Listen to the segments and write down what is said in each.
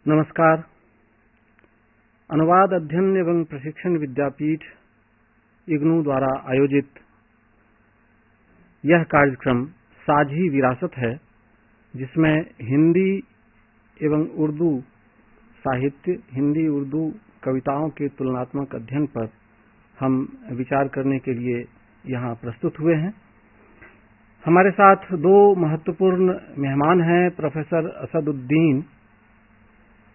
नमस्कार। अनुवाद अध्ययन एवं प्रशिक्षण विद्यापीठ इग्नू द्वारा आयोजित यह कार्यक्रम साझी विरासत है, जिसमें हिंदी एवं उर्दू साहित्य, हिंदी उर्दू कविताओं के तुलनात्मक अध्ययन पर हम विचार करने के लिए यहाँ प्रस्तुत हुए हैं। हमारे साथ दो महत्वपूर्ण मेहमान हैं। प्रोफेसर असदुद्दीन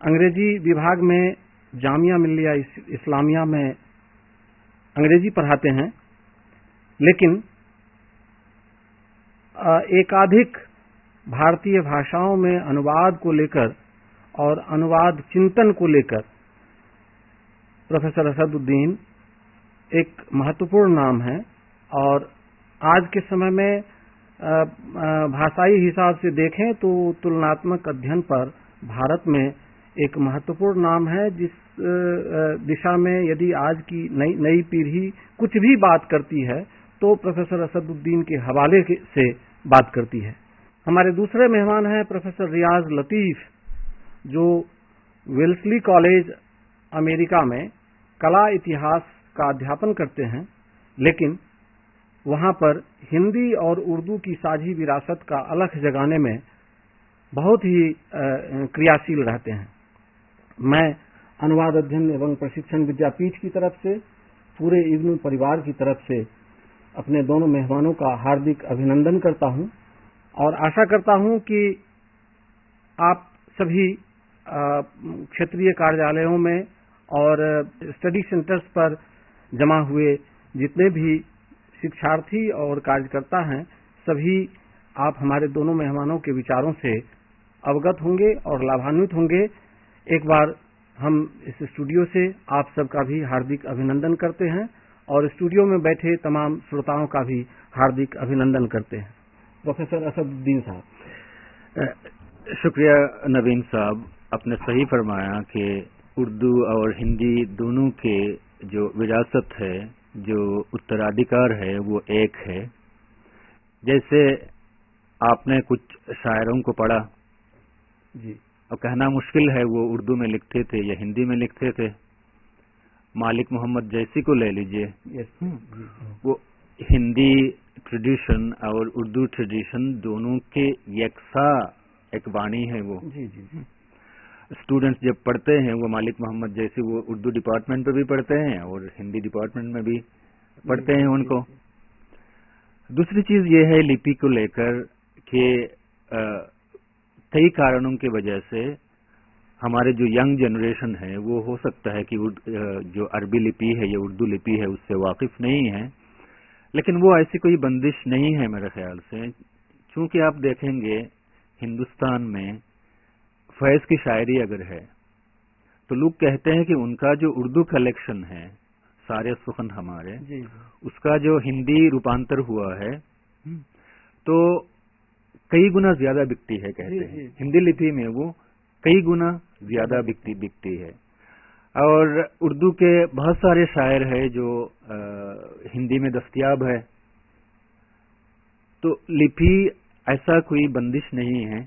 अंग्रेजी विभाग में जामिया मिल्लिया इस्लामिया में अंग्रेजी पढ़ाते हैं, लेकिन एकाधिक भारतीय भाषाओं में अनुवाद को लेकर और अनुवाद चिंतन को लेकर प्रोफेसर असदुद्दीन एक महत्वपूर्ण नाम है और आज के समय में भाषाई हिसाब से देखें तो तुलनात्मक अध्ययन पर भारत में एक महत्वपूर्ण नाम है, जिस दिशा में यदि आज की नई पीढ़ी कुछ भी बात करती है तो प्रोफेसर असदुद्दीन के हवाले से बात करती है। हमारे दूसरे मेहमान हैं प्रोफेसर रियाज लतीफ, जो वेल्सली कॉलेज अमेरिका में कला इतिहास का अध्यापन करते हैं, लेकिन वहां पर हिंदी और उर्दू की साझी विरासत का अलख जगाने में बहुत ही क्रियाशील रहते हैं। मैं अनुवाद अध्ययन एवं प्रशिक्षण विद्यापीठ की तरफ से, पूरे इग्नू परिवार की तरफ से अपने दोनों मेहमानों का हार्दिक अभिनंदन करता हूं और आशा करता हूं कि आप सभी क्षेत्रीय कार्यालयों में और स्टडी सेंटर्स पर जमा हुए जितने भी शिक्षार्थी और कार्यकर्ता हैं, सभी आप हमारे दोनों मेहमानों के विचारों से अवगत होंगे और लाभान्वित होंगे। एक बार हम इस स्टूडियो से आप सबका भी हार्दिक अभिनंदन करते हैं और स्टूडियो में बैठे तमाम श्रोताओं का भी हार्दिक अभिनंदन करते हैं। प्रोफेसर असदुद्दीन साहब। शुक्रिया नवीन साहब, आपने सही फरमाया कि उर्दू और हिंदी दोनों के जो विरासत है, जो उत्तराधिकार है, वो एक है। जैसे आपने कुछ शायरों को पढ़ा जी, और कहना मुश्किल है वो उर्दू में लिखते थे या हिंदी में लिखते थे। मालिक मोहम्मद जैसी को ले लीजिए, वो हिंदी ट्रेडिशन और उर्दू ट्रेडिशन दोनों के यकसा एक वाणी है। वो जी जी जी। स्टूडेंट्स जब पढ़ते हैं, वो मालिक मोहम्मद जैसे वो उर्दू डिपार्टमेंट में भी पढ़ते हैं और हिंदी डिपार्टमेंट में भी पढ़ते हैं उनको। दूसरी चीज ये है लिपि को लेकर कि कई कारणों की वजह से हमारे जो यंग जनरेशन है वो हो सकता है कि जो अरबी लिपि है या उर्दू लिपि है उससे वाकिफ नहीं है, लेकिन वो ऐसी कोई बंदिश नहीं है मेरे ख्याल से। क्योंकि आप देखेंगे हिंदुस्तान में फैज की शायरी अगर है तो लोग कहते हैं कि उनका जो उर्दू कलेक्शन है, सारे सुखन हमारे, उसका जो हिंदी रूपांतर हुआ है तो कई गुना ज्यादा बिकती है, कहते हैं। हिंदी लिपि में वो कई गुना ज्यादा बिकती है। और उर्दू के बहुत सारे शायर हैं जो हिंदी में दस्तयाब है। तो लिपि ऐसा कोई बंदिश नहीं है।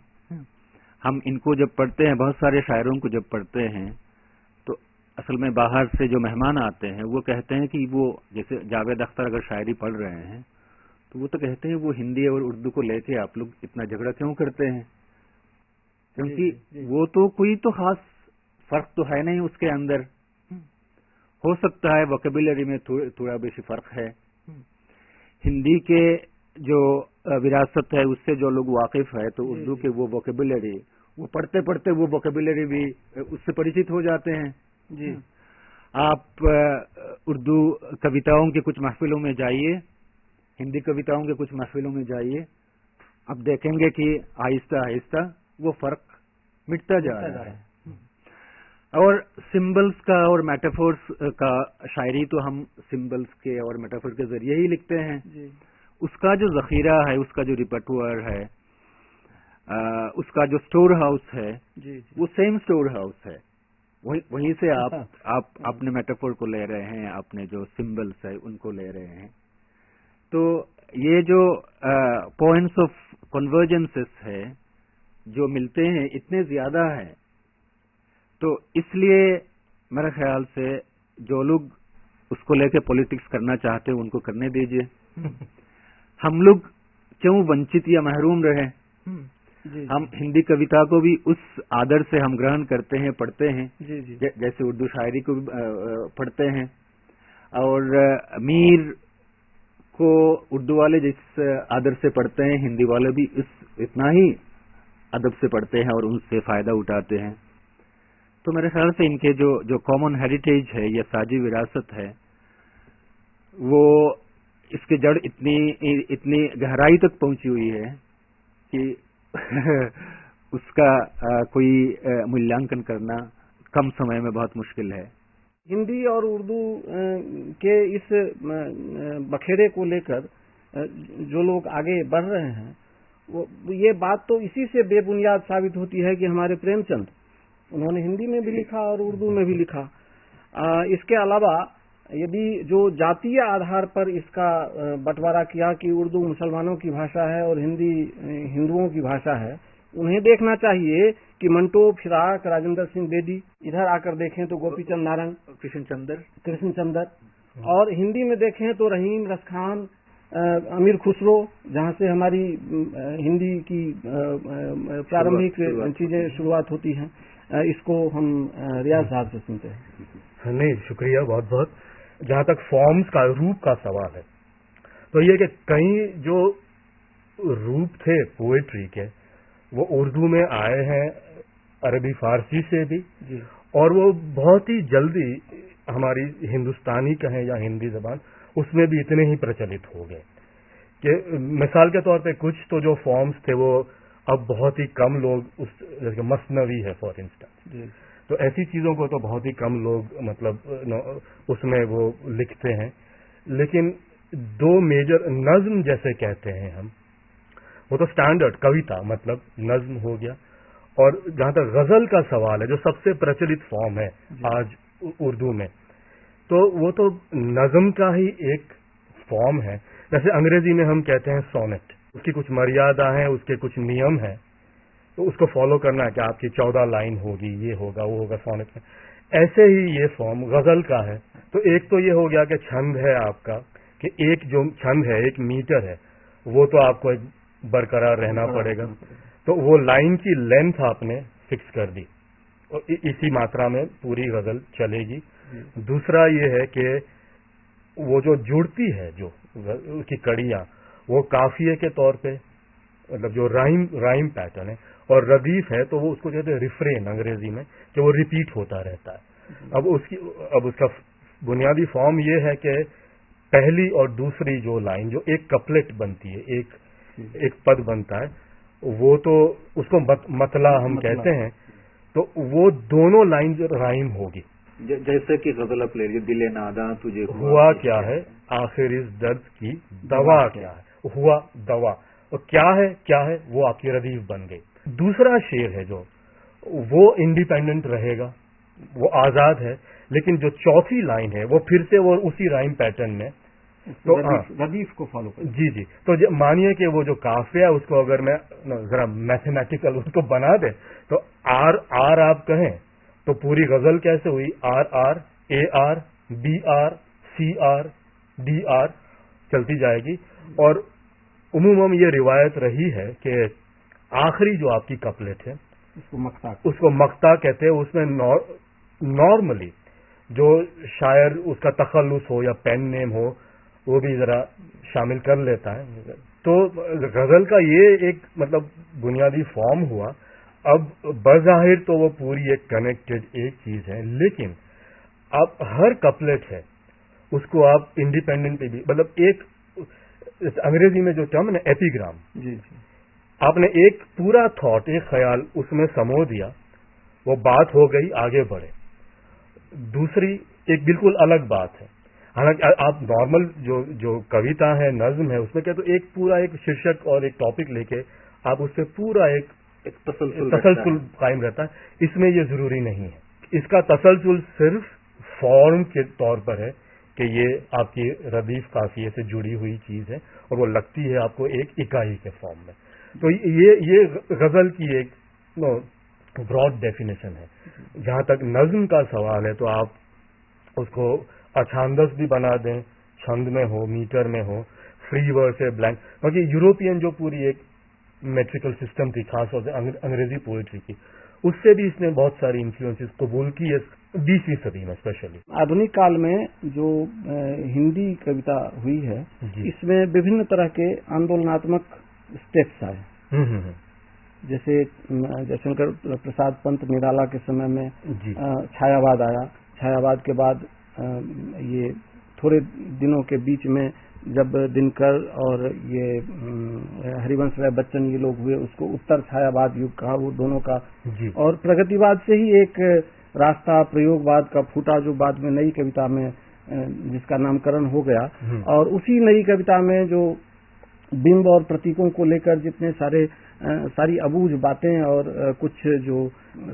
हम इनको जब पढ़ते हैं, बहुत सारे शायरों को जब पढ़ते हैं, तो असल में बाहर से जो मेहमान आते हैं वो कहते हैं कि वो, जैसे जावेद अख्तर अगर शायरी पढ़ रहे हैं तो वो तो कहते हैं वो हिंदी और उर्दू को लेके आप लोग इतना झगड़ा क्यों करते हैं, क्योंकि वो तो कोई तो खास फर्क तो है नहीं उसके अंदर। हो सकता है वोकेबुलरी में थोड़ा बेशी फर्क है। हिंदी के जो विरासत है उससे जो लोग वाकिफ है तो उर्दू के वो वोकेबुलरी, वो पढ़ते पढ़ते वो वोकेबुलरी भी उससे परिचित हो जाते हैं। जी, आप उर्दू कविताओं की कुछ महफिलों में जाइए, हिंदी कविताओं के कुछ महफिलों में जाइए, अब देखेंगे कि आहिस्ता आहिस्ता वो फर्क मिटता जा रहा है। और सिंबल्स का और मेटाफोर्स का शायरी तो हम सिंबल्स के और मेटाफोर के जरिए ही लिखते हैं। जी। उसका जो जखीरा है, उसका जो रिपर्टुअर है, उसका जो स्टोर हाउस है, जी, वो सेम स्टोर हाउस है। वहीं से आप अपने मेटाफोर को ले रहे हैं, अपने जो सिंबल्स है उनको ले रहे हैं। तो ये जो पॉइंट्स ऑफ कन्वर्जेंसेस है जो मिलते हैं इतने ज्यादा है تو اس لیے میرے خیال سے جو لوگ اس کو لے کے پولیٹکس کرنا چاہتے ہیں ان کو کرنے دیجئے. ہم لوگ کیوں ونچت یا محروم رہے؟ ہم ہندی کویتا کو بھی اس آدر سے ہم گرہن کرتے ہیں، پڑھتے ہیں، جیسے اردو شاعری کو بھی پڑھتے ہیں، اور میر کو اردو والے جس آدر سے پڑھتے ہیں ہندی والے بھی اتنا ہی ادب سے پڑھتے ہیں اور ان سے فائدہ اٹھاتے ہیں. تو میرے خیال سے ان کے جو کامن ہیریٹیج ہے یا ساجی وراثت ہے، وہ اس کے جڑ اتنی گہرائی تک پہنچی ہوئی ہے کہ اس کا کوئی ملانکن کرنا کم سمے میں بہت مشکل ہے. ہندی اور اردو کے اس بکھیرے کو لے کر جو لوگ آگے بڑھ رہے ہیں، یہ بات تو اسی سے بے بنیاد ثابت ہوتی ہے کہ ہمارے پریم چند، انہوں نے ہندی میں بھی لکھا اور اردو میں بھی لکھا. اس کے علاوہ یدی جو جاتیہ آدھار پر اس کا بٹوارا کیا کہ اردو مسلمانوں کی بھاشا ہے اور ہندی ہندوؤں کی بھاشا ہے، انہیں دیکھنا چاہیے کہ منٹو فراق راجندر سنگھ بیدی، ادھر آ کر دیکھیں تو گوپی چند نارنگ، کرشن چندر، اور ہندی میں دیکھیں تو رحیم رسخان، امیر خسرو، جہاں سے ہماری ہندی کی پرارمبھک چیزیں شروعات ہوتی ہیں. اس کو ہم ریاض صاحب سے سنتے ہیں. نہیں، شکریہ بہت بہت. جہاں تک فارمز کا روپ کا سوال ہے تو یہ کہ کئی جو روپ تھے پوئٹری کے وہ اردو میں آئے ہیں عربی فارسی سے بھی، اور وہ بہت ہی جلدی ہماری ہندوستانی کہیں یا ہندی زبان اس میں بھی اتنے ہی پرچلت ہو گئے کہ مثال کے طور پہ کچھ تو جو فارمز تھے وہ اب بہت ہی کم لوگ جیسے مثنوی ہے فار انسٹنس، تو ایسی چیزوں کو تو بہت ہی کم لوگ مطلب اس میں وہ لکھتے ہیں. لیکن دو میجر نظم جیسے کہتے ہیں ہم، وہ تو اسٹینڈرڈ کویتا مطلب نظم ہو گیا. اور جہاں تک غزل کا سوال ہے جو سب سے پرچلت فارم ہے آج اردو میں، تو وہ تو نظم کا ہی ایک فارم ہے. جیسے انگریزی میں ہم کہتے ہیں سونٹ، اس کی کچھ مریادا ہیں، اس کے کچھ نیم ہیں، تو اس کو فالو کرنا ہے کہ آپ کی 14 لائن ہوگی، یہ ہوگا وہ ہوگا سونٹ میں. ایسے ہی یہ فارم غزل کا ہے. تو ایک تو یہ ہو گیا کہ چھند ہے آپ کا، کہ ایک جو چھند ہے ایک میٹر ہے، وہ تو آپ کو ایک برقرار رہنا پڑے گا، تو وہ لائن کی لینتھ آپ نے فکس کر دی اور اسی ماترا میں پوری غزل چلے گی. دوسرا یہ ہے کہ وہ جو جڑتی ہے جو اس کی کڑیاں، وہ قافیے کے طور پہ مطلب جو رائم پیٹرن ہے، اور ردیف ہے تو وہ اس کو کہتے ہیں ریفرین انگریزی میں، کہ وہ ریپیٹ ہوتا رہتا ہے. اب اس کا بنیادی فارم یہ ہے کہ پہلی اور دوسری جو لائن جو ایک کپلٹ بنتی ہے، ایک پد بنتا ہے، وہ تو اس کو مطلع ہم کہتے ہیں. تو وہ دونوں لائن جو رائم ہوگی، جیسے کہ غزل اپ لے لیے، دل ناداں تجھے ہوا کیا ہے آخر اس درد کی دوا کیا ہے، ہوا دوا، اور کیا ہے وہ آپ کی ردیف بن گئی. دوسرا شعر ہے جو وہ انڈیپینڈنٹ رہے گا، وہ آزاد ہے، لیکن جو چوتھی لائن ہے وہ پھر سے وہ اسی رائم پیٹرن میں تو ردیف کو فالو کریں. جی تو مانیے کہ وہ جو قافیہ اس کو اگر میں ذرا میتھمیٹیکل اس کو بنا دیں تو آر آپ کہیں تو پوری غزل کیسے ہوئی، R A R B R C R D R چلتی جائے گی. اور عموماً یہ روایت رہی ہے کہ آخری جو آپ کی کپلٹ ہے اس کو مقطع کہتے ہیں. اس میں نارملی جو شاعر اس کا تخلص ہو یا پین نیم ہو وہ بھی ذرا شامل کر لیتا ہے. تو غزل کا یہ ایک مطلب بنیادی فارم ہوا. اب بظاہر تو وہ پوری ایک کنیکٹڈ ایک چیز ہے، لیکن اب ہر کپلٹ ہے اس کو آپ انڈیپینڈنٹ بھی مطلب ایک انگریزی میں جو ٹرم ہے ایپیگرام، آپ نے ایک پورا تھاٹ ایک خیال اس میں سمو دیا، وہ بات ہو گئی، آگے بڑھے. دوسری ایک بالکل الگ بات ہے. حالانکہ آپ نارمل جو کویتا ہے نظم ہے اس میں کیا تو ایک پورا ایک شیرشک اور ایک ٹاپک لے کے آپ اس سے پورا ایک تسلسل قائم رہتا ہے. اس میں یہ ضروری نہیں ہے. اس کا تسلسل صرف فارم کے طور پر ہے کہ یہ آپ کی ردیف قافیے سے جڑی ہوئی چیز ہے اور وہ لگتی ہے آپ کو ایک اکائی کے فارم میں. تو یہ غزل کی ایک ब्रॉड डेफिनेशन है। जहां तक नज्म का सवाल है तो आप उसको अछांदस भी बना दें, छंद में हो, मीटर में हो, फ्री वर्स है, ब्लैंक। क्योंकि यूरोपियन जो पूरी एक मेट्रिकल सिस्टम थी, खासतौर से अंग्रेजी पोएट्री की, उससे भी इसने बहुत सारी इन्फ्लुएंसेस कबूल की है 20वीं सदी में स्पेशली। आधुनिक काल में जो हिंदी कविता हुई है, इसमें विभिन्न तरह के आंदोलनात्मक स्टेप्स आए। जैसे जयशंकर प्रसाद पंत निराला के समय में छायावाद आया। छायावाद के बाद ये थोड़े दिनों के बीच में जब दिनकर और ये हरिवंश राय बच्चन ये लोग हुए, उसको उत्तर छायावाद युग कहा, वो दोनों का। और प्रगतिवाद से ही एक रास्ता प्रयोगवाद का फूटा, जो बाद में नई कविता में जिसका नामकरण हो गया। और उसी नई कविता में जो बिंब और प्रतीकों को लेकर जितने सारी अबूझ बातें और कुछ जो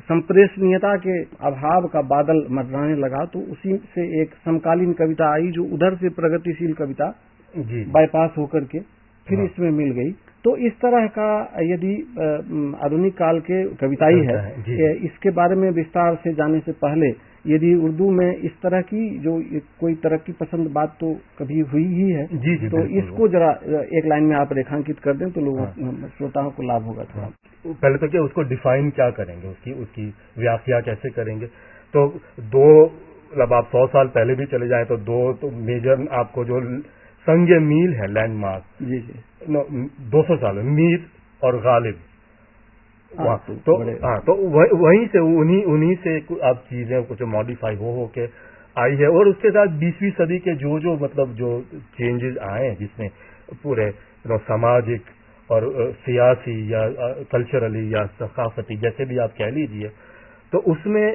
संप्रेषणीयता के अभाव का बादल मंडराने लगा, तो उसी से एक समकालीन कविता आई जो उधर से प्रगतिशील कविता बाईपास होकर के फिर इसमें मिल गई। तो इस तरह का यदि आधुनिक काल के कविताई है, इसके बारे में विस्तार से जाने से पहले यदि उर्दू में इस तरह की जो कोई तरक्की पसंद बात तो कभी हुई ही है, तो इसको जरा एक लाइन में आप रेखांकित कर दें तो लोगों श्रोताओं को लाभ होगा थोड़ा। पहले तो क्या उसको डिफाइन क्या करेंगे, उसकी व्याख्या कैसे करेंगे? तो दो, मतलब आप 100 साल पहले भी चले जाएं तो दो तो मेजर आपको जो संज्ञ मील है, लैंडमार्क, 200 साल में मीर और गालिब, तो वहीं से उन्हीं से आप चीजें कुछ मॉडिफाई हो के आई है। और उसके साथ 20वीं सदी के जो मतलब जो चेंजेस आए हैं, जिसमें पूरे सामाजिक और सियासी या कल्चरली या सकाफती, जैसे भी आप कह लीजिए, तो उसमें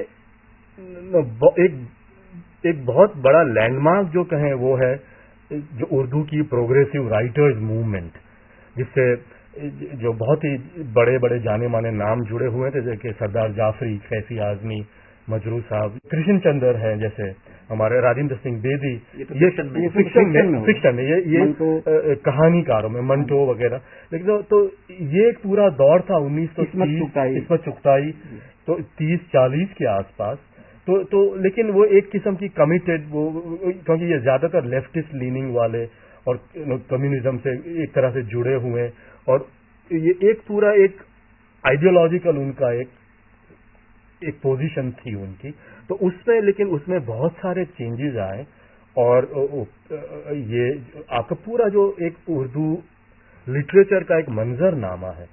एक बहुत बड़ा लैंडमार्क जो कहें वो है जो उर्दू की प्रोग्रेसिव राइटर्स मूवमेंट, जिससे जो बहुत ही बड़े बड़े जाने माने नाम जुड़े हुए थे, जैसे सरदार जाफरी, फैसी आजमी, मजरू साहब, कृष्ण चंद्र हैं, जैसे हमारे राजेंद्र सिंह बेदी, ये फिक्शन में ये कहानीकारों में मंटो वगैरह। लेकिन तो ये एक पूरा दौर था 1930 इस्मत चुगताई, तो 30-40 के आसपास। तो लेकिन वो एक किस्म की कमिटेड, वो क्योंकि ये ज्यादातर लेफ्टिस्ट लीनिंग वाले और कम्युनिज्म से एक तरह से जुड़े हुए, और ये एक पूरा एक आइडियोलॉजिकल उनका एक पोजीशन थी उनकी। तो उसमें, लेकिन उसमें बहुत सारे चेंजेस आए, और ये आपका पूरा जो एक उर्दू लिटरेचर का एक मंजरनामा है,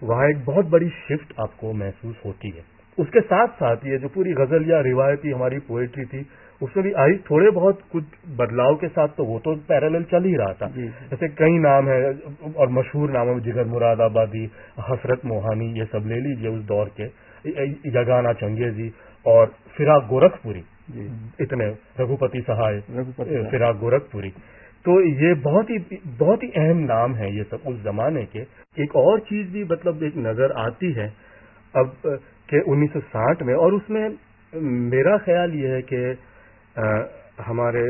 वहाँ एक बहुत बड़ी शिफ्ट आपको महसूस होती है। उसके साथ साथ ये जो पूरी गजल या रिवायती हमारी पोएट्री थी, उसमें भी आई थोड़े बहुत कुछ बदलाव के साथ, तो वो तो पैरेलल चल ही रहा था। जैसे कई नाम है और मशहूर नाम है, जिगर मुरादाबादी, हसरत मोहानी, ये सब ले लीजिए उस दौर के, यगाना चंगेजी और फिराक गोरखपुरी, इतने रघुपति सहाय, फिराक गोरखपुरी, तो ये बहुत ही अहम नाम है ये सब उस जमाने के। एक और चीज भी मतलब एक नजर आती है अब के 1960 में, और उसमें मेरा ख्याल ये है कि हमारे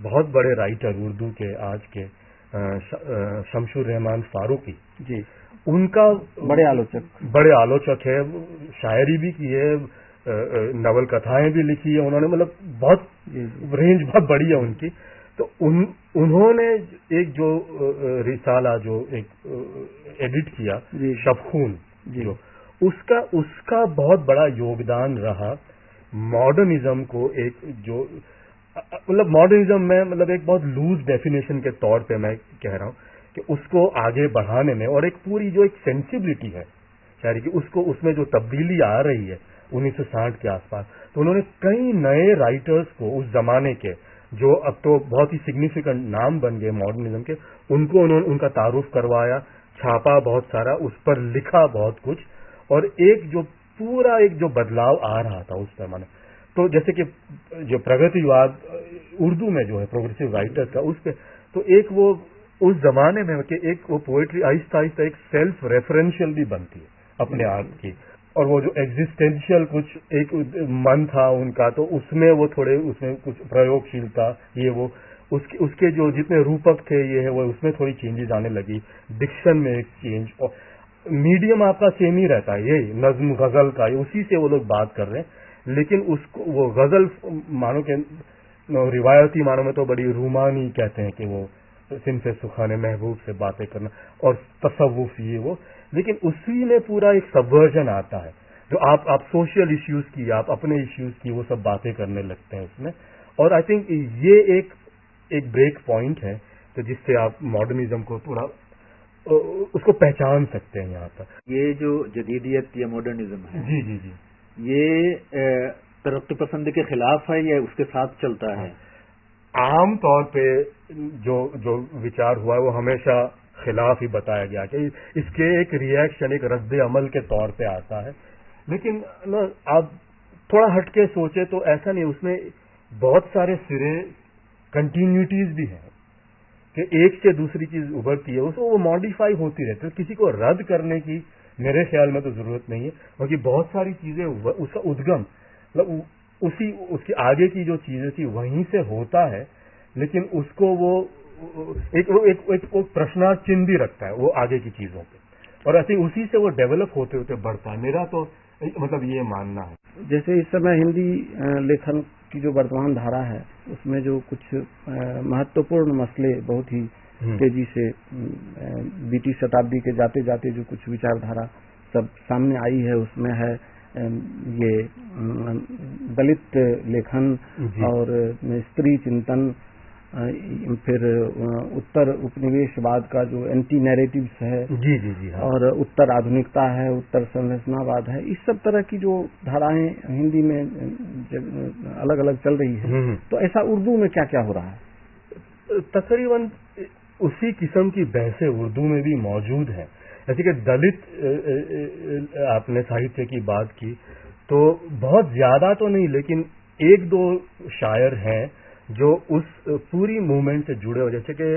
बहुत बड़े राइटर उर्दू के आज के शमशुर रहमान फारूकी जी, उनका बड़े आलोचक है, शायरी भी की है, नवल कथाएं भी लिखी है उन्होंने, मतलब बहुत रेंज बहुत बड़ी है उनकी। तो उन्होंने एक जो रिसाला जो एक एडिट किया, शबखून, जो उसका बहुत बड़ा योगदान रहा मॉडर्निज्म को, एक जो मतलब मॉडर्निज्म में मतलब एक बहुत लूज डेफिनेशन के तौर पे मैं कह रहा हूं कि उसको आगे बढ़ाने में, और एक पूरी जो एक सेंसिबिलिटी है शायरी की, उसको उसमें जो तब्दीली आ रही है 1960 के आसपास, तो उन्होंने कई नए राइटर्स को उस जमाने के जो अब तो बहुत ही सिग्निफिकेंट नाम बन गए मॉडर्निज्म के, उनको उन्होंने उनका तारुफ करवाया, छापा बहुत सारा, उस पर लिखा बहुत कुछ, और एक जो पूरा एक जो बदलाव आ रहा था उस जमाने, तो जैसे कि जो प्रगतिवाद उर्दू में जो है प्रोग्रेसिव राइटर्स का, उस पे तो एक वो उस जमाने में कि एक वो पोएट्री आहिस्ता आहिस्ता एक सेल्फ रेफरेंशियल भी बनती है अपने आप की, और वो जो एग्जिस्टेंशियल कुछ एक मन था उनका, तो उसमें वो थोड़े उसमें कुछ प्रयोगशीलता, ये वो उसके जो जितने रूपक थे ये है वो, उसमें थोड़ी चेंजेस आने लगी, डिक्शन में एक चेंज, और मीडियम आपका सेम ही रहता है, यही नज्म गजल का, उसी से वो लोग बात कर रहे हैं। लेकिन उसको वो गजल मानो के रिवायती मानो में तो बड़ी रूमानी कहते हैं कि वो सिनफ़े सुखाने महबूब से बातें करना और तसव्वुफ ये वो, लेकिन उसी में पूरा एक सबवर्जन आता है जो आप सोशल इश्यूज की, आप अपने इश्यूज की वो सब बातें करने लगते हैं उसमें। और आई थिंक ये एक ब्रेक पॉइंट है तो जिससे आप मॉडर्निज्म को पूरा उसको पहचान सकते हैं यहाँ पर। ये जो जदीदियत या मॉडर्निज्म है, जी जी जी, ये तरक्की पसंद के खिलाफ है या उसके साथ चलता है? आम तौर पे जो विचार हुआ है वो हमेशा खिलाफ ही बताया गया कि इसके एक रिएक्शन, एक रद्द अमल के तौर पे आता है। लेकिन ना आप थोड़ा हटके सोचे तो ऐसा नहीं, उसमें बहुत सारे सिरे कंटिन्यूटीज भी हैं कि एक से दूसरी चीज उभरती है, उसको वो मॉडिफाई होती रहती है। तो किसी को रद्द करने की मेरे ख्याल में तो जरूरत नहीं है, क्योंकि बहुत सारी चीजें उसका उद्गम मतलब उसकी आगे की जो चीजें थी वहीं से होता है, लेकिन उसको वो एक प्रश्नार्थ चिन्ह भी रखता है वो आगे की चीजों पे, और आई थिंक उसी से वो डेवलप होते होते बढ़ता है। मेरा तो मतलब ये मानना है। जैसे इस समय हिंदी लेखन की जो वर्तमान धारा है उसमें जो कुछ महत्वपूर्ण मसले बहुत ही तेजी से 20वीं शताब्दी के जाते जाते जो कुछ विचारधारा सब सामने आई है, उसमें है ये दलित लेखन और स्त्री चिंतन, फिर उत्तर उपनिवेशवाद का जो एंटी नैरेटिव्स है, जी जी जी, हाँ। और उत्तर आधुनिकता है, उत्तर संरचनावाद है, इस सब तरह की जो धाराएं हिंदी में अलग अलग चल रही है। तो ऐसा उर्दू में क्या क्या हो रहा है? तकरीबन उसी किस्म की बहसें उर्दू में भी मौजूद हैं। जैसे कि दलित आपने साहित्य की बात की तो बहुत ज्यादा तो नहीं, लेकिन एक दो शायर हैं जो उस पूरी मूवमेंट से जुड़े हो, जैसे कि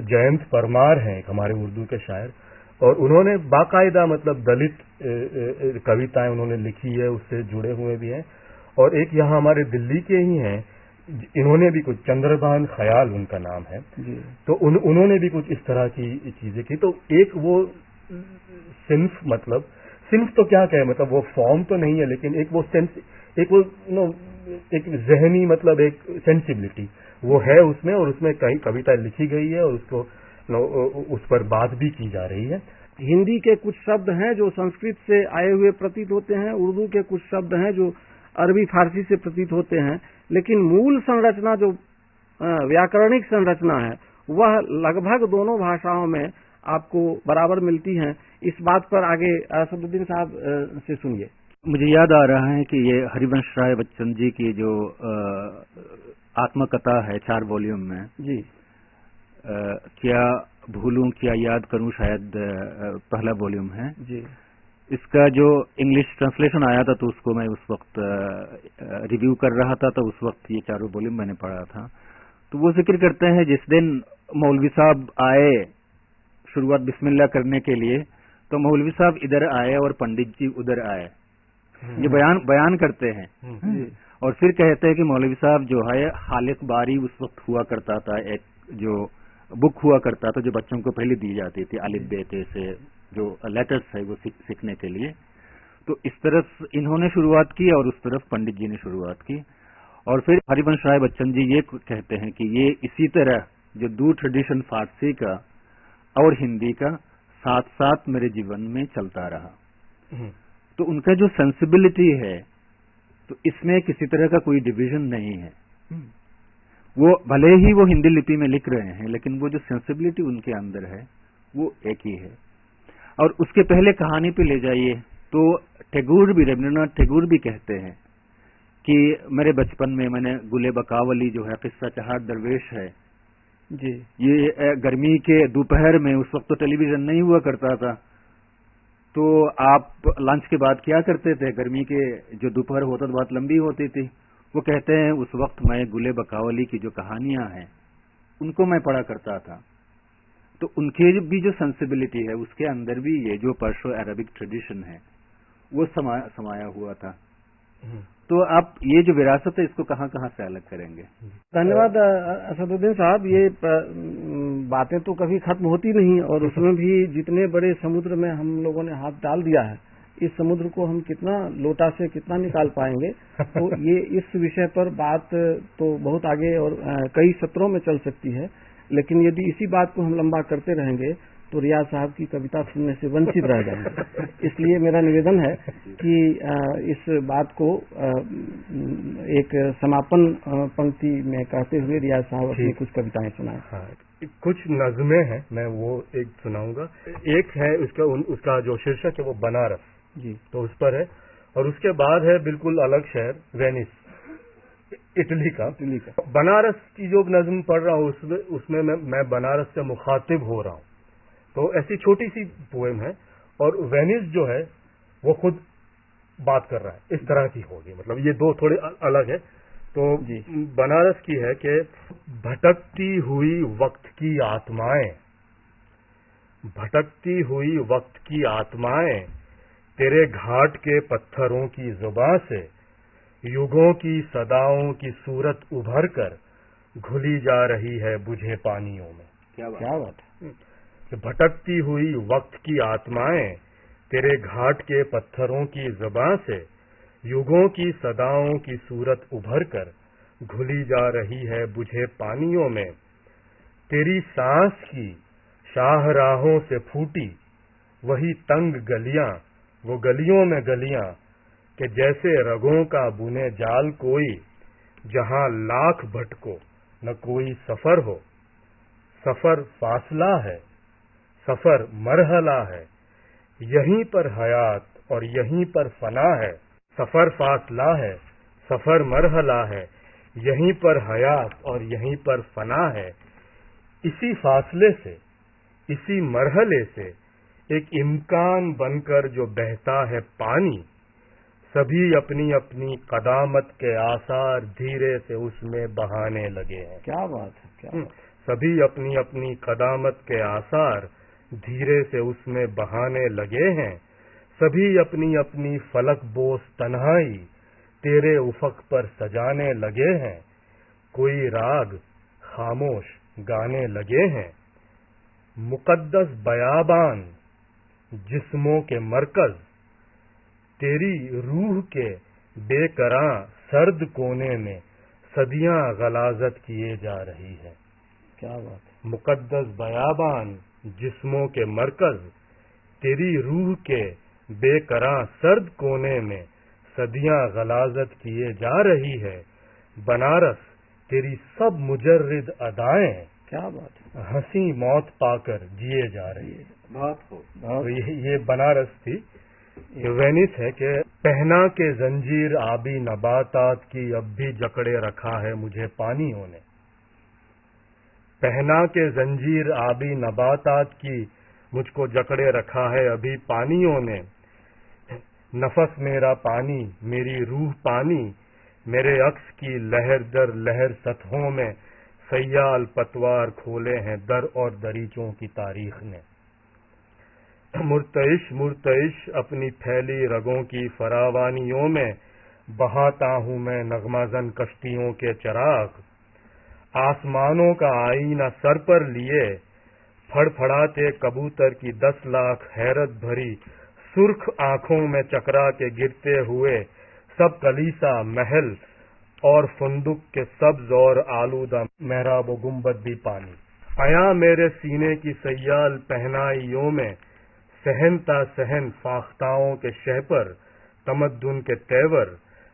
जयंत परमार हैं हमारे उर्दू के शायर, और उन्होंने बाकायदा मतलब दलित कविताएं उन्होंने लिखी है, उससे जुड़े हुए भी हैं। और एक यहाँ हमारे दिल्ली के ही हैं, इन्होंने भी कुछ, चंद्रभान खयाल उनका नाम है, तो उन्होंने भी कुछ इस तरह की चीजें की। तो एक वो सिंफ, मतलब सिंफ तो क्या कहे, मतलब वो फॉर्म तो नहीं है, लेकिन एक वो सेंस, एक वो एक जहनी मतलब एक सेंसिबिलिटी वो है उसमें, और उसमें कई कविताएं लिखी गई है और उसको उस पर बात भी की जा रही है। हिंदी के कुछ शब्द हैं जो संस्कृत से आए हुए प्रतीत होते हैं, उर्दू के कुछ शब्द हैं जो अरबी फारसी से प्रतीत होते हैं, लेकिन मूल संरचना जो व्याकरणिक संरचना है वह लगभग दोनों भाषाओं में आपको बराबर मिलती है। इस बात पर आगे असदुद्दीन साहब से सुनिए। मुझे याद आ रहा है कि ये हरिवंश राय बच्चन जी की जो आत्मकथा है 4 वॉल्यूम में जी, क्या भूलूं क्या याद करूं, शायद पहला वॉल्यूम है जी। इसका जो इंग्लिश ट्रांसलेशन आया था तो उसको मैं उस वक्त रिव्यू कर रहा था, तो उस वक्त ये 4 वॉल्यूम मैंने पढ़ा था। तो वो जिक्र करते हैं जिस दिन मौलवी साहब आए शुरुआत बिस्मिल्लाह करने के लिए, तो मौलवी साहब इधर आए और पंडित जी उधर आए, ये बयान करते हैं। और फिर कहते हैं कि मौलवी साहब जो है खालिक बारी उस वक्त हुआ करता था, एक जो बुक हुआ करता था जो बच्चों को पहले दी जाती थी, अलिफ बे ते से जो लेटर्स है वो सीखने के लिए। तो इस तरफ इन्होंने शुरुआत की और उस तरफ पंडित जी ने शुरुआत की। और फिर हरिवंश राय बच्चन जी ये कहते हैं कि ये इसी तरह जो 2 ट्रेडिशन फारसी का और हिंदी का साथ साथ मेरे जीवन में चलता रहा। तो उनका जो सेंसिबिलिटी है तो इसमें किसी तरह का कोई डिवीजन नहीं है। वो भले ही वो हिंदी लिपि में लिख रहे हैं, लेकिन वो जो सेंसिबिलिटी उनके अंदर है वो एक ही है। और उसके पहले कहानी पे ले जाइए तो टैगोर भी, रविंद्रनाथ टैगोर भी कहते हैं कि मेरे बचपन में मैंने गुले बकावली जो है किस्सा चहार दरवेश है जी, ये गर्मी के दोपहर में, उस वक्त तो टेलीविजन नहीं हुआ करता था, तो आप लंच के बाद क्या करते थे, गर्मी के जो दोपहर होता तो बहुत लंबी होती थी। वो कहते हैं उस वक्त मैं गुले बकावली की जो कहानियां हैं उनको मैं पढ़ा करता था। तो उनके भी जो सेंसिबिलिटी है उसके अंदर भी ये जो पर्शो अरबिक ट्रेडिशन है वो समाया हुआ था। تو آپ یہ جو وراثت ہے اس کو کہاں کہاں سے الگ کریں گے؟ دھنیہ واد اسدالدین صاحب. یہ باتیں تو کبھی ختم ہوتی نہیں، اور اس میں بھی جتنے بڑے سمندر میں ہم لوگوں نے ہاتھ ڈال دیا ہے، اس سمندر کو ہم کتنا لوٹا سے کتنا نکال پائیں گے. تو یہ اس وشے پر بات تو بہت آگے اور کئی سطروں میں چل سکتی ہے، لیکن یدی اسی بات کو ہم لمبا کرتے رہیں گے تو ریاض صاحب کی کویتا سننے سے ونچت رہ جائیں گے. اس لیے میرا نویدن ہے کہ اس بات کو ایک سماپن پنکتی میں کہتے ہوئے ریاض صاحب اپنی کچھ کویتائیں سنائیں. کچھ نظمیں ہیں، میں وہ ایک سناؤں گا. ایک ہے اس کا جو شیرشک ہے وہ بنارس، جی، تو اس پر ہے. اور اس کے بعد ہے بالکل الگ شہر وینس، اٹلی کا. بنارس کی جو نظم پڑھ رہا ہوں اس میں میں بنارس سے مخاطب ہو رہا ہوں. تو ایسی چھوٹی سی پوئم ہے، اور وینس جو ہے وہ خود بات کر رہا ہے، اس طرح کی ہوگی. مطلب یہ دو تھوڑے الگ ہے. تو بنارس کی ہے کہ بھٹکتی ہوئی وقت کی آتمائیں، بھٹکتی ہوئی وقت کی آتمائیں تیرے گھاٹ کے پتھروں کی زباں سے یگوں کی صداؤں کی صورت ابھر کر گھلی جا رہی ہے بجھے پانیوں میں. کیا بات ہے. کہ بھٹکتی ہوئی وقت کی آتمائیں تیرے گھاٹ کے پتھروں کی زباں سے یگوں کی صداؤں کی صورت ابھر کر گھلی جا رہی ہے بجھے پانیوں میں. تیری سانس کی شاہراہوں سے پھوٹی وہی تنگ گلیاں، وہ گلیوں میں گلیاں کہ جیسے رگوں کا بنے جال کوئی، جہاں لاکھ بھٹکو نہ کوئی سفر ہو. سفر فاصلہ ہے، سفر مرحلہ ہے، یہیں پر حیات اور یہیں پر فنا ہے. سفر فاصلہ ہے، سفر مرحلہ ہے، یہیں پر حیات اور یہیں پر فنا ہے. اسی فاصلے سے، اسی مرحلے سے ایک امکان بن کر جو بہتا ہے پانی، سبھی اپنی اپنی قدامت کے آثار دھیرے سے اس میں بہانے لگے ہیں. کیا بات ہے، کیا بات. سبھی اپنی اپنی قدامت کے آثار دھیرے سے اس میں بہانے لگے ہیں. سبھی اپنی اپنی فلک بوس تنہائی تیرے افق پر سجانے لگے ہیں. کوئی راگ خاموش گانے لگے ہیں. مقدس بیابان جسموں کے مرکز تیری روح کے بے کراں سرد کونے میں صدیاں غلاظت کیے جا رہی ہے. کیا بات. مقدس بیابان جسموں کے مرکز تیری روح کے بے کراں سرد کونے میں صدیاں غلاظت کیے جا رہی ہے. بنارس تیری سب مجرد ادائیں، کیا بات ہے، ہنسی موت پا کر جیے جا رہی ہے. بہت. یہ بنارس تھی. وینس ہے کہ پہنا کے زنجیر آبی نباتات کی اب بھی جکڑے رکھا ہے مجھے پانیوں نے. پہنا کے زنجیر آبی نباتات کی مجھ کو جکڑے رکھا ہے ابھی پانیوں نے. نفس میرا پانی، میری روح پانی، میرے عکس کی لہر در لہر سطحوں میں سیال پتوار کھولے ہیں در اور دریچوں کی تاریخ نے. مرتعش مرتعش اپنی پھیلی رگوں کی فراوانیوں میں بہاتا ہوں میں نغمہ زن کشتیوں کے چراغ. آسمانوں کا آئینہ سر پر لیے پھڑ پھڑاتے کبوتر کی 10 لاکھ حیرت بھری سرخ آنکھوں میں چکرا کے گرتے ہوئے سب کلیسا محل اور فندق کے سبز اور آلودہ محراب و گنبد بھی پانی. آیا میرے سینے کی سیال پہنائیوں میں سہنتا سہن فاختاؤں کے شہ پر تمدن کے تیور،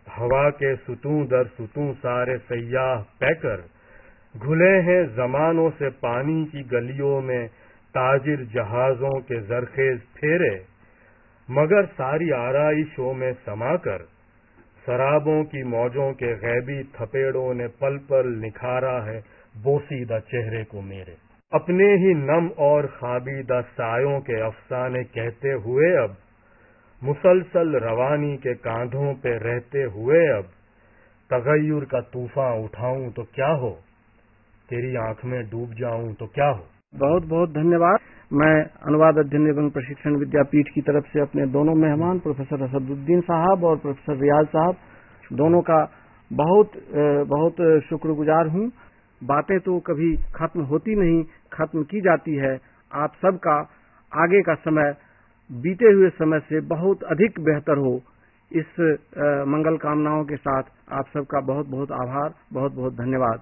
ہوا کے ستوں در ستوں سارے سیاح پہ کر گھلے ہیں زمانوں سے پانی کی گلیوں میں تاجر جہازوں کے زرخیز پھیرے. مگر ساری آرائشوں میں سما کر سرابوں کی موجوں کے غیبی تھپیڑوں نے پل پل نکھارا ہے بوسیدہ چہرے کو میرے. اپنے ہی نم اور خوابیدہ سایوں کے افسانے کہتے ہوئے اب مسلسل روانی کے کاندھوں پہ رہتے ہوئے اب تغیر کا طوفان اٹھاؤں تو کیا ہو، تیری آنکھ میں ڈوب جاؤں تو کیا ہو. بہت بہت دھنیہ واد. میں انواد ادھین ایوم پرشکشن ودیا پیٹھ کی طرف سے اپنے دونوں مہمان پروفیسر اسد الدین صاحب اور پروفیسر ریاض صاحب दोनों का बहुत बहुत शुक्रगुजार हूं। बातें तो कभी खत्म होती नहीं, खत्म की जाती है। आप सबका आगे का समय बीते हुए समय से बहुत अधिक बेहतर हो, इस मंगल कामनाओं के साथ आप सबका बहुत बहुत आभार, बहुत बहुत धन्यवाद।